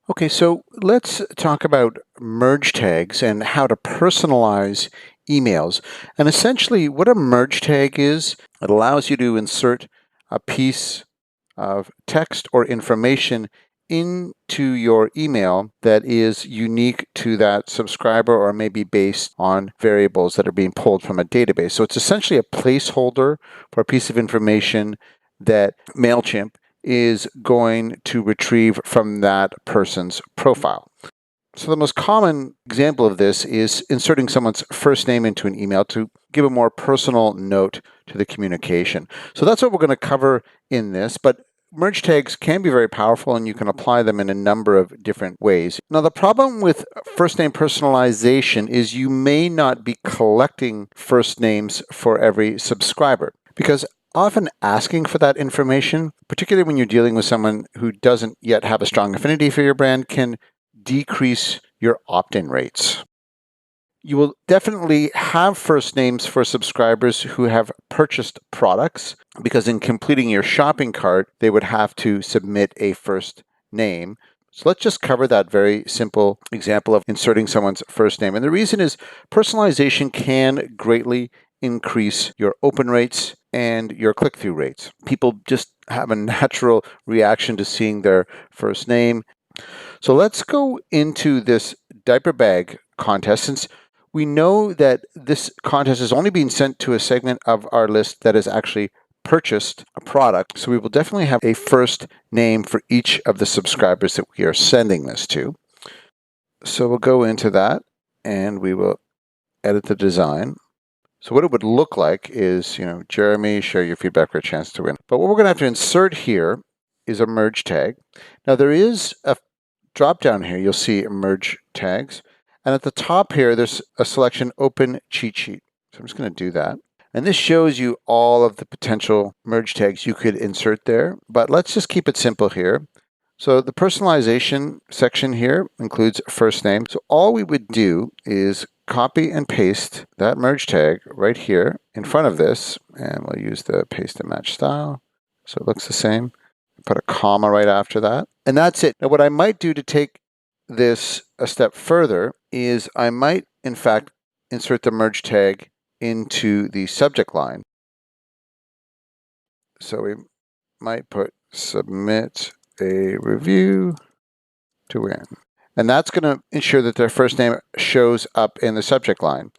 Okay, so let's talk about merge tags and how to personalize emails. And essentially, what a merge tag is, it allows you to insert a piece of text or information into your email that is unique to that subscriber or maybe based on variables that are being pulled from a database. So it's essentially a placeholder for a piece of information that MailChimp is going to retrieve from that person's profile. So the most common example of this is inserting someone's first name into an email to give a more personal note to the communication. So that's what we're going to cover in this, but merge tags can be very powerful and you can apply them in a number of different ways. Now, the problem with first name personalization is you may not be collecting first names for every subscriber because often asking for that information, particularly when you're dealing with someone who doesn't yet have a strong affinity for your brand, can decrease your opt-in rates. You will definitely have first names for subscribers who have purchased products because in completing your shopping cart, they would have to submit a first name. So let's just cover that very simple example of inserting someone's first name. And the reason is personalization can greatly increase your open rates and your click-through rates. People just have a natural reaction to seeing their first name. So let's go into this diaper bag contest, since we know that this contest is only being sent to a segment of our list that has actually purchased a product. So we will definitely have a first name for each of the subscribers that we are sending this to. So we'll go into that and we will edit the design. So what it would look like is, Jeremy, share your feedback for a chance to win. But what we're going to have to insert here is a merge tag. Now there is a drop down here, you'll see merge tags. And at the top here, there's a selection open cheat sheet. So I'm just going to do that. And this shows you all of the potential merge tags you could insert there. But let's just keep it simple here. So the personalization section here includes first name. So all we would do is copy and paste that merge tag right here in front of this. And we'll use the paste and match style. So it looks the same. Put a comma right after that. And that's it. Now what I might do to take this a step further is I might, in fact, insert the merge tag into the subject line. So we might put submit a review to win. And that's going to ensure that their first name shows up in the subject line.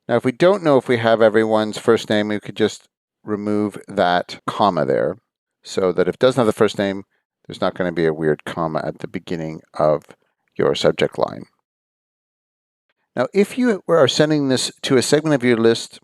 Now, if we don't know if we have everyone's first name, we could just remove that comma there so that if it doesn't have the first name, there's not going to be a weird comma at the beginning of your subject line. Now, if you are sending this to a segment of your list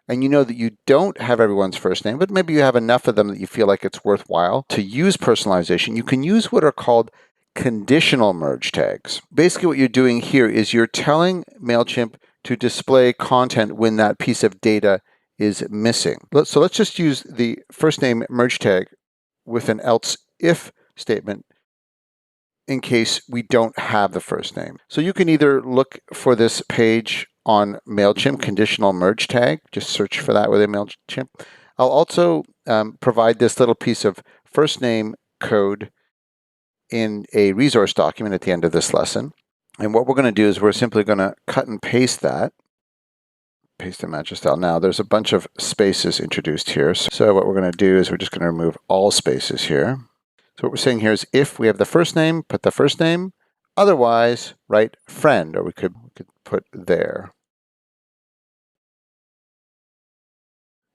and you know that you don't have everyone's first name, but maybe you have enough of them that you feel like it's worthwhile to use personalization, you can use what are called conditional merge tags. Basically, what you're doing here is you're telling MailChimp to display content when that piece of data is missing. So let's just use the first name merge tag with an else if statement in case we don't have the first name. So you can either look for this page on MailChimp, conditional merge tag, just search for that within MailChimp. I'll also provide this little piece of first name code in a resource document at the end of this lesson. And what we're going to do is we're simply going to cut and paste that. Paste and match style. Now there's a bunch of spaces introduced here. So what we're going to do is we're just going to remove all spaces here. So what we're saying here is if we have the first name, put the first name. Otherwise, write friend, or we could put there.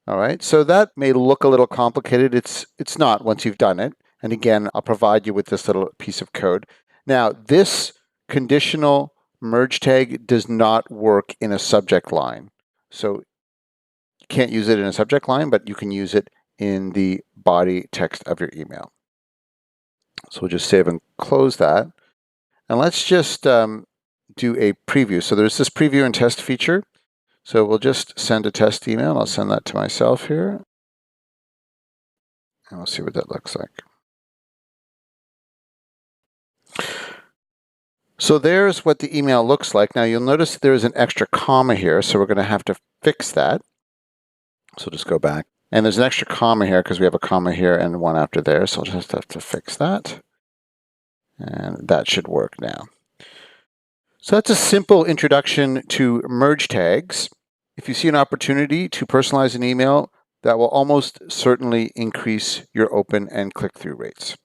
All right, so that may look a little complicated. It's not once you've done it. And again, I'll provide you with this little piece of code. Now, this conditional merge tag does not work in a subject line. So you can't use it in a subject line, but you can use it in the body text of your email. So we'll just save and close that. And let's just do a preview. So there's this preview and test feature. So we'll just send a test email. I'll send that to myself here. And we'll see what that looks like. So there's what the email looks like. Now you'll notice there is an extra comma here. So we're going to have to fix that. So just go back. And there's an extra comma here because we have a comma here and one after there. So I'll just have to fix that. And that should work now. So that's a simple introduction to merge tags. If you see an opportunity to personalize an email, that will almost certainly increase your open and click-through rates.